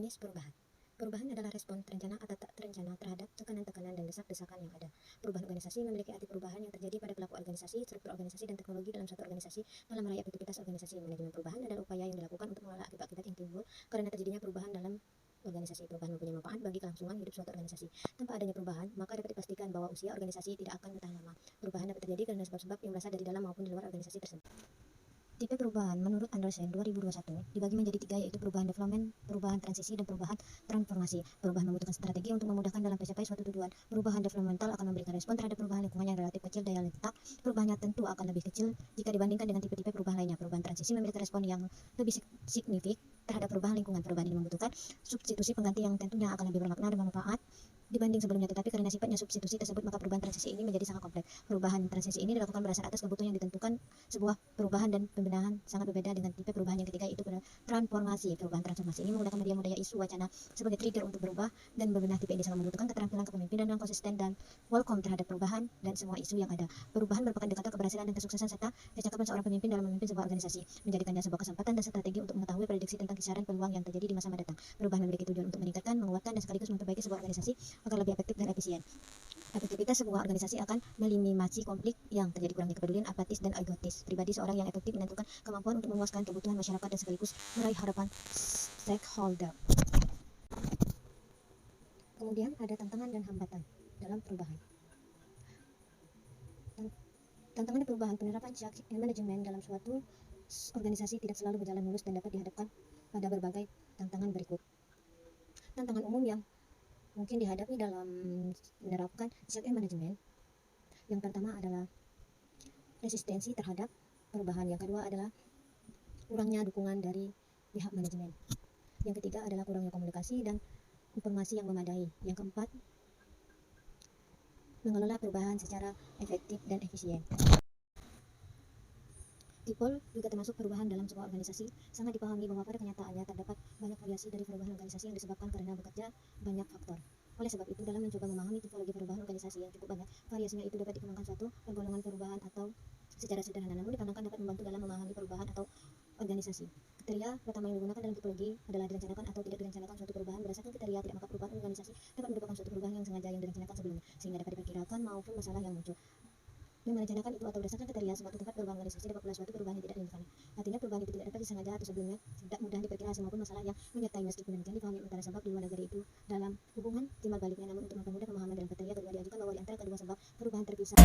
jenis perubahan. Perubahan adalah respon terencana atau tak terencana terhadap tekanan-tekanan dan desak-desakan yang ada. Perubahan organisasi memiliki arti perubahan yang terjadi pada pelaku organisasi, struktur organisasi, dan teknologi dalam suatu organisasi dalam meraih aktivitas organisasi. Manajemen perubahan adalah upaya yang dilakukan untuk mengelola akibat-akibat yang timbul karena terjadinya perubahan dalam organisasi. Perubahan mempunyai manfaat bagi kelangsungan hidup suatu organisasi. Tanpa adanya perubahan, maka dapat dipastikan bahwa usia organisasi tidak akan bertahan lama. Perubahan dapat terjadi karena sebab-sebab yang berasal dari dalam maupun di luar organisasi tersebut. Tipe perubahan menurut Anderson 2021 dibagi menjadi 3, yaitu perubahan development, perubahan transisi, dan perubahan transformasi. Perubahan membutuhkan strategi untuk memudahkan dalam mencapai suatu tujuan. Perubahan developmental akan memberikan respon terhadap perubahan lingkungan yang relatif kecil daya letak. Perubahannya tentu akan lebih kecil jika dibandingkan dengan tipe-tipe perubahan lainnya. Perubahan transisi memiliki respon yang lebih signifikan terhadap perubahan lingkungan. Perubahan ini membutuhkan substitusi pengganti yang tentunya akan lebih bermakna dan bermanfaat dibanding sebelumnya, tetapi karena sifatnya substitusi tersebut, maka perubahan transisi ini menjadi sangat kompleks. Perubahan transisi ini dilakukan berdasar atas kebutuhan yang ditentukan sebuah perubahan dan pembenahan sangat berbeda dengan tipe perubahan yang ketiga, yaitu transformasi. Perubahan transformasi ini menggunakan media isu wacana sebagai trigger untuk berubah dan berbenah. Tipe ini sangat membutuhkan keterampilan kepemimpinan yang konsisten dan welcome terhadap perubahan dan semua isu yang ada. Perubahan merupakan indikator keberhasilan dan kesuksesan serta kecakapan seorang pemimpin dalam memimpin sebuah organisasi, menjadikannya sebuah kesempatan dan strategi untuk mengetahui prediksi tentang kisaran peluang yang terjadi di masa mendatang. Perubahan memiliki tujuan untuk meningkatkan, menguatkan, dan sekaligus memperbaiki sebuah organisasi agar lebih efektif dan efisien. Efektivitas sebuah organisasi akan meminimasi konflik yang terjadi, kurangnya kepedulian, apatis, dan egotis pribadi seorang yang efektif menentukan kemampuan untuk memuaskan kebutuhan masyarakat dan sekaligus meraih harapan stakeholder. Kemudian ada tantangan dan hambatan dalam perubahan. Tantangan dan perubahan penerapan change management dalam suatu organisasi tidak selalu berjalan mulus dan dapat dihadapkan pada berbagai tantangan berikut. Tantangan umum yang mungkin dihadapi dalam menerapkan change management. Yang pertama adalah resistensi terhadap perubahan. Yang kedua adalah kurangnya dukungan dari pihak manajemen. Yang ketiga adalah kurangnya komunikasi dan informasi yang memadai. Yang keempat, mengelola perubahan secara efektif dan efisien. People juga termasuk perubahan dalam sebuah organisasi. Sangat dipahami bahwa pada kenyataannya terdapat banyak variasi dari perubahan organisasi yang disebabkan karena bekerja banyak faktor. Oleh sebab itu, dalam mencoba memahami tipologi perubahan organisasi yang cukup banyak variasinya, itu dapat dikembangkan suatu pergolongan perubahan atau secara sederhana, namun dipandangkan dapat membantu dalam memahami perubahan atau organisasi. Kriteria pertama yang digunakan dalam tipologi adalah direncanakan atau tidak direncanakan suatu perubahan. Berdasarkan kriteria tidak, maka perubahan organisasi dapat merupakan suatu perubahan yang sengaja yang direncanakan sebelumnya, sehingga dapat diperkirakan maupun masalah yang muncul. Yang merencanakan itu atau berdasarkan kriteria suatu tempat perubahan organisasi dapat pula suatu perubahan yang tidak direncanakan. Artinya perubahan itu tidak dapat disengaja atau sebelumnya tidak mudah diperkirakan maupun masalah yang menyertai. Meskipun demikian, dipahami antara sebab di luar negeri itu dalam hubungan timbal baliknya, namun untuk mempermudah pemahaman dalam kriteria kedua diajukan bahwa di antara kedua sebab perubahan terpisah.